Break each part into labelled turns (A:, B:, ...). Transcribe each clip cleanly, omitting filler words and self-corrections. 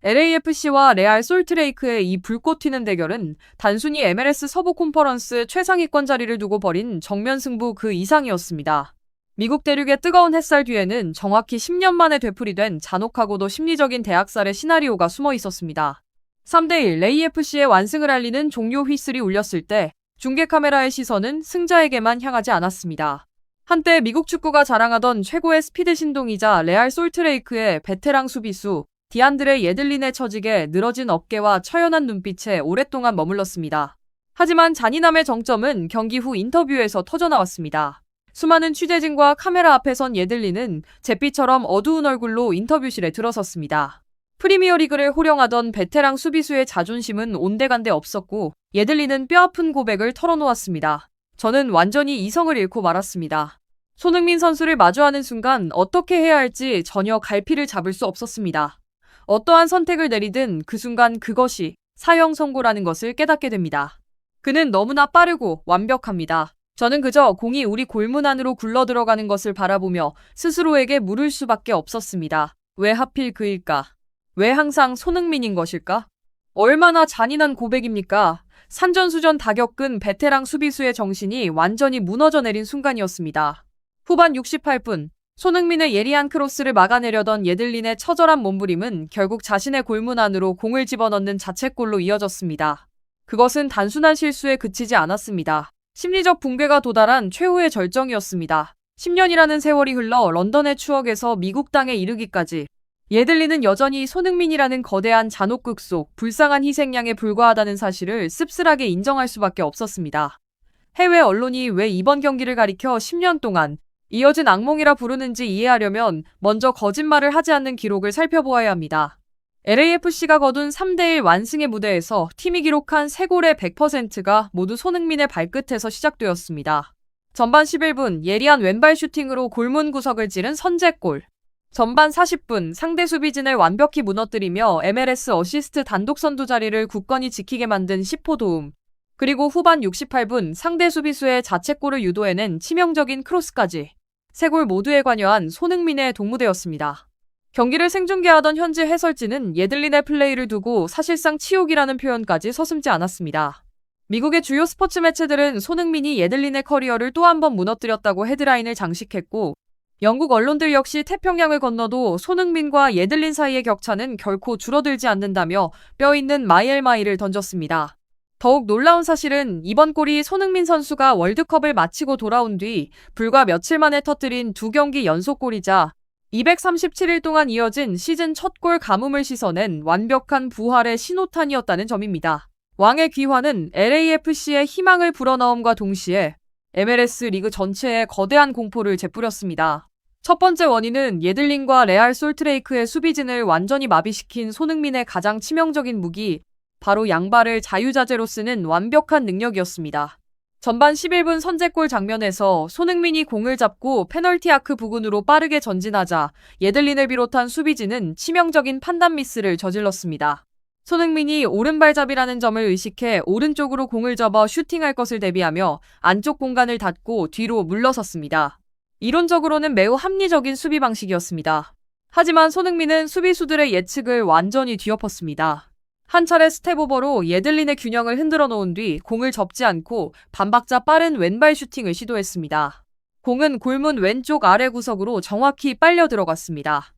A: LAFC와 레알 솔트레이크의 이 불꽃 튀는 대결은 단순히 MLS 서부 컨퍼런스 최상위권 자리를 두고 벌인 정면 승부 그 이상이었습니다. 미국 대륙의 뜨거운 햇살 뒤에는 정확히 10년 만에 되풀이된 잔혹하고도 심리적인 대학살의 시나리오가 숨어 있었습니다. 3대1 LAFC의 완승을 알리는 종료 휘슬이 울렸을 때 중계 카메라의 시선은 승자에게만 향하지 않았습니다. 한때 미국 축구가 자랑하던 최고의 스피드 신동이자 레알 솔트레이크의 베테랑 수비수 디안드레 예들린의 처직에 늘어진 어깨와 처연한 눈빛에 오랫동안 머물렀습니다. 하지만 잔인함의 정점은 경기 후 인터뷰에서 터져나왔습니다. 수많은 취재진과 카메라 앞에 선 예들린은 잿빛처럼 어두운 얼굴로 인터뷰실에 들어섰습니다. 프리미어리그를 호령하던 베테랑 수비수의 자존심은 온데간데 없었고 예들린은 뼈아픈 고백을 털어놓았습니다. 저는 완전히 이성을 잃고 말았습니다. 손흥민 선수를 마주하는 순간 어떻게 해야 할지 전혀 갈피를 잡을 수 없었습니다. 어떠한 선택을 내리든 그 순간 그것이 사형 선고라는 것을 깨닫게 됩니다. 그는 너무나 빠르고 완벽합니다. 저는 그저 공이 우리 골문 안으로 굴러들어가는 것을 바라보며 스스로에게 물을 수밖에 없었습니다. 왜 하필 그일까? 왜 항상 손흥민인 것일까? 얼마나 잔인한 고백입니까? 산전수전 다 겪은 베테랑 수비수의 정신이 완전히 무너져 내린 순간이었습니다. 후반 68분, 손흥민의 예리한 크로스를 막아내려던 예들린의 처절한 몸부림은 결국 자신의 골문 안으로 공을 집어넣는 자책골로 이어졌습니다. 그것은 단순한 실수에 그치지 않았습니다. 심리적 붕괴가 도달한 최후의 절정이었습니다. 10년이라는 세월이 흘러 런던의 추억에서 미국 땅에 이르기까지 예들린은 여전히 손흥민이라는 거대한 잔혹극 속 불쌍한 희생양에 불과하다는 사실을 씁쓸하게 인정할 수밖에 없었습니다. 해외 언론이 왜 이번 경기를 가리켜 10년 동안 이어진 악몽이라 부르는지 이해하려면 먼저 거짓말을 하지 않는 기록을 살펴보아야 합니다. LAFC가 거둔 3대1 완승의 무대에서 팀이 기록한 3골의 100%가 모두 손흥민의 발끝에서 시작되었습니다. 전반 11분 예리한 왼발 슈팅으로 골문 구석을 찌른 선제골. 전반 40분 상대 수비진을 완벽히 무너뜨리며 MLS 어시스트 단독 선두 자리를 굳건히 지키게 만든 10호 도움. 그리고 후반 68분 상대 수비수의 자책골을 유도해낸 치명적인 크로스까지. 3골 모두에 관여한 손흥민의 동무대였습니다. 경기를 생중계하던 현지 해설진은 예들린의 플레이를 두고 사실상 치욕이라는 표현까지 서슴지 않았습니다. 미국의 주요 스포츠 매체들은 손흥민이 예들린의 커리어를 또 한 번 무너뜨렸다고 헤드라인을 장식했고 영국 언론들 역시 태평양을 건너도 손흥민과 예들린 사이의 격차는 결코 줄어들지 않는다며 뼈있는 마일마일을 던졌습니다. 더욱 놀라운 사실은 이번 골이 손흥민 선수가 월드컵을 마치고 돌아온 뒤 불과 며칠 만에 터뜨린 2경기 연속골이자 237일 동안 이어진 시즌 첫 골 가뭄을 씻어낸 완벽한 부활의 신호탄이었다는 점입니다. 왕의 귀환은 LAFC의 희망을 불어넣음과 동시에 MLS 리그 전체에 거대한 공포를 재뿌렸습니다. 첫 번째 원인은 예들린과 레알 솔트레이크의 수비진을 완전히 마비시킨 손흥민의 가장 치명적인 무기, 바로 양발을 자유자재로 쓰는 완벽한 능력이었습니다. 전반 11분 선제골 장면에서 손흥민이 공을 잡고 페널티 아크 부근으로 빠르게 전진하자 예들린을 비롯한 수비진은 치명적인 판단 미스를 저질렀습니다. 손흥민이 오른발잡이라는 점을 의식해 오른쪽으로 공을 접어 슈팅할 것을 대비하며 안쪽 공간을 닫고 뒤로 물러섰습니다. 이론적으로는 매우 합리적인 수비 방식이었습니다. 하지만 손흥민은 수비수들의 예측을 완전히 뒤엎었습니다. 한 차례 스텝오버로 예들린의 균형을 흔들어 놓은 뒤 공을 접지 않고 반박자 빠른 왼발 슈팅을 시도했습니다. 공은 골문 왼쪽 아래 구석으로 정확히 빨려 들어갔습니다.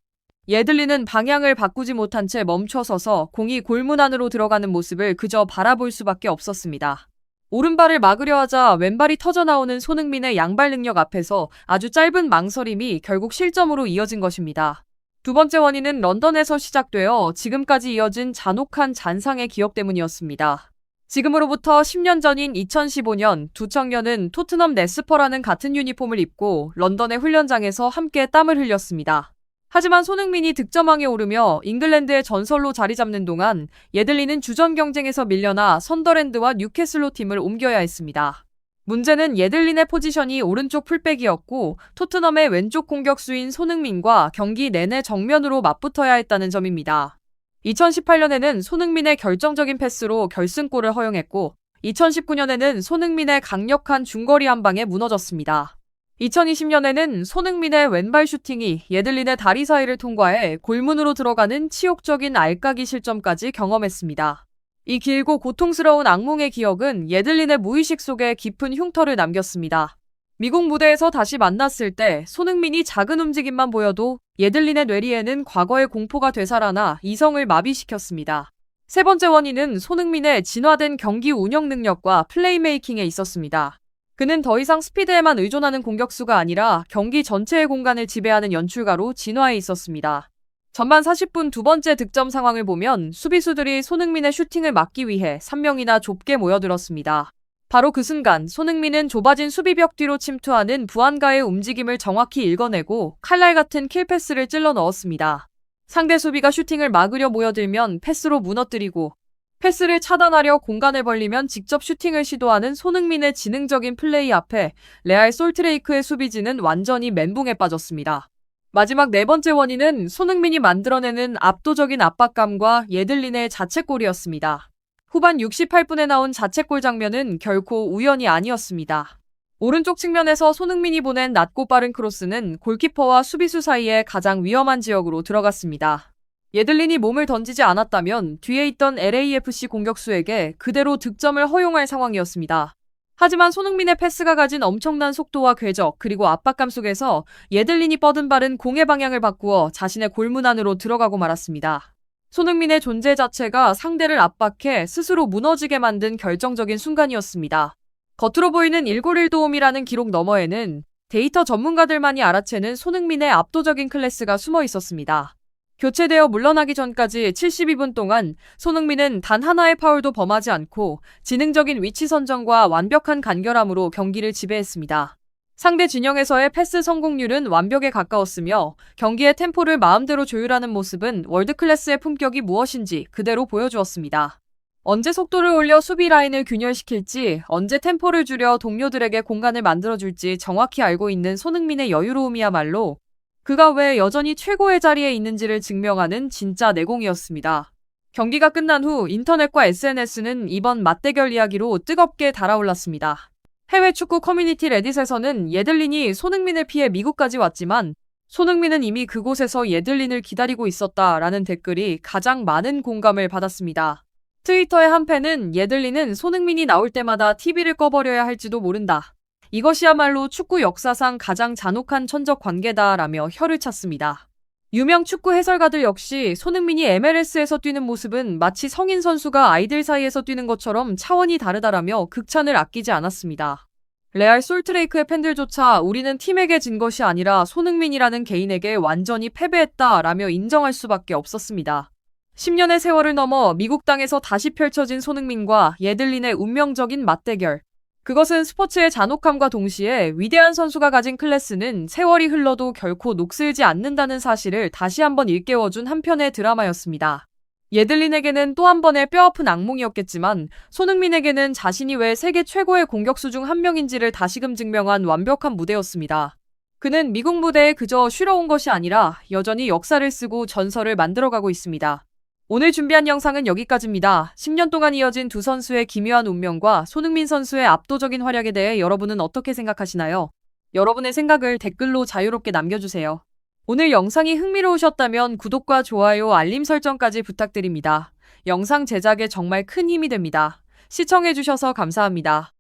A: 예들린은 방향을 바꾸지 못한 채 멈춰서서 공이 골문 안으로 들어가는 모습을 그저 바라볼 수밖에 없었습니다. 오른발을 막으려 하자 왼발이 터져나오는 손흥민의 양발 능력 앞에서 아주 짧은 망설임이 결국 실점으로 이어진 것입니다. 두 번째 원인은 런던에서 시작되어 지금까지 이어진 잔혹한 잔상의 기억 때문이었습니다. 지금으로부터 10년 전인 2015년 두 청년은 토트넘 네스퍼라는 같은 유니폼을 입고 런던의 훈련장에서 함께 땀을 흘렸습니다. 하지만 손흥민이 득점왕에 오르며 잉글랜드의 전설로 자리 잡는 동안 예들린은 주전 경쟁에서 밀려나 선더랜드와 뉴캐슬로 팀을 옮겨야 했습니다. 문제는 예들린의 포지션이 오른쪽 풀백이었고 토트넘의 왼쪽 공격수인 손흥민과 경기 내내 정면으로 맞붙어야 했다는 점입니다. 2018년에는 손흥민의 결정적인 패스로 결승골을 허용했고 2019년에는 손흥민의 강력한 중거리 한 방에 무너졌습니다. 2020년에는 손흥민의 왼발 슈팅이 예들린의 다리 사이를 통과해 골문으로 들어가는 치욕적인 알까기 실점까지 경험했습니다. 이 길고 고통스러운 악몽의 기억은 예들린의 무의식 속에 깊은 흉터를 남겼습니다. 미국 무대에서 다시 만났을 때 손흥민이 작은 움직임만 보여도 예들린의 뇌리에는 과거의 공포가 되살아나 이성을 마비시켰습니다. 세 번째 원인은 손흥민의 진화된 경기 운영 능력과 플레이메이킹에 있었습니다. 그는 더 이상 스피드에만 의존하는 공격수가 아니라 경기 전체의 공간을 지배하는 연출가로 진화해 있었습니다. 전반 40분 두 번째 득점 상황을 보면 수비수들이 손흥민의 슈팅을 막기 위해 3명이나 좁게 모여들었습니다. 바로 그 순간 손흥민은 좁아진 수비벽 뒤로 침투하는 부안가의 움직임을 정확히 읽어내고 칼날 같은 킬패스를 찔러 넣었습니다. 상대 수비가 슈팅을 막으려 모여들면 패스로 무너뜨리고 패스를 차단하려 공간을 벌리면 직접 슈팅을 시도하는 손흥민의 지능적인 플레이 앞에 레알 솔트레이크의 수비진은 완전히 멘붕에 빠졌습니다. 마지막 네 번째 원인은 손흥민이 만들어내는 압도적인 압박감과 예들린의 자책골이었습니다. 후반 68분에 나온 자책골 장면은 결코 우연이 아니었습니다. 오른쪽 측면에서 손흥민이 보낸 낮고 빠른 크로스는 골키퍼와 수비수 사이에 가장 위험한 지역으로 들어갔습니다. 예들린이 몸을 던지지 않았다면 뒤에 있던 LAFC 공격수에게 그대로 득점을 허용할 상황이었습니다. 하지만 손흥민의 패스가 가진 엄청난 속도와 궤적 그리고 압박감 속에서 예들린이 뻗은 발은 공의 방향을 바꾸어 자신의 골문 안으로 들어가고 말았습니다. 손흥민의 존재 자체가 상대를 압박해 스스로 무너지게 만든 결정적인 순간이었습니다. 겉으로 보이는 1골 1도움이라는 기록 너머에는 데이터 전문가들만이 알아채는 손흥민의 압도적인 클래스가 숨어 있었습니다. 교체되어 물러나기 전까지 72분 동안 손흥민은 단 하나의 파울도 범하지 않고 지능적인 위치 선정과 완벽한 간결함으로 경기를 지배했습니다. 상대 진영에서의 패스 성공률은 완벽에 가까웠으며 경기의 템포를 마음대로 조율하는 모습은 월드클래스의 품격이 무엇인지 그대로 보여주었습니다. 언제 속도를 올려 수비 라인을 균열시킬지, 언제 템포를 줄여 동료들에게 공간을 만들어줄지 정확히 알고 있는 손흥민의 여유로움이야말로 그가 왜 여전히 최고의 자리에 있는지를 증명하는 진짜 내공이었습니다. 경기가 끝난 후 인터넷과 SNS는 이번 맞대결 이야기로 뜨겁게 달아올랐습니다. 해외 축구 커뮤니티 레딧에서는 예들린이 손흥민을 피해 미국까지 왔지만 손흥민은 이미 그곳에서 예들린을 기다리고 있었다라는 댓글이 가장 많은 공감을 받았습니다. 트위터의 한 팬은 예들린은 손흥민이 나올 때마다 TV를 꺼버려야 할지도 모른다. 이것이야말로 축구 역사상 가장 잔혹한 천적 관계다라며 혀를 찼습니다. 유명 축구 해설가들 역시 손흥민이 MLS에서 뛰는 모습은 마치 성인 선수가 아이들 사이에서 뛰는 것처럼 차원이 다르다라며 극찬을 아끼지 않았습니다. 레알 솔트레이크의 팬들조차 우리는 팀에게 진 것이 아니라 손흥민이라는 개인에게 완전히 패배했다라며 인정할 수밖에 없었습니다. 10년의 세월을 넘어 미국 땅에서 다시 펼쳐진 손흥민과 예들린의 운명적인 맞대결. 그것은 스포츠의 잔혹함과 동시에 위대한 선수가 가진 클래스는 세월이 흘러도 결코 녹슬지 않는다는 사실을 다시 한번 일깨워준 한편의 드라마였습니다. 예들린에게는 또 한 번의 뼈아픈 악몽이었겠지만 손흥민에게는 자신이 왜 세계 최고의 공격수 중 한 명인지를 다시금 증명한 완벽한 무대였습니다. 그는 미국 무대에 그저 쉬러 온 것이 아니라 여전히 역사를 쓰고 전설을 만들어가고 있습니다. 오늘 준비한 영상은 여기까지입니다. 10년 동안 이어진 두 선수의 기묘한 운명과 손흥민 선수의 압도적인 활약에 대해 여러분은 어떻게 생각하시나요? 여러분의 생각을 댓글로 자유롭게 남겨주세요. 오늘 영상이 흥미로우셨다면 구독과 좋아요, 알림 설정까지 부탁드립니다. 영상 제작에 정말 큰 힘이 됩니다. 시청해주셔서 감사합니다.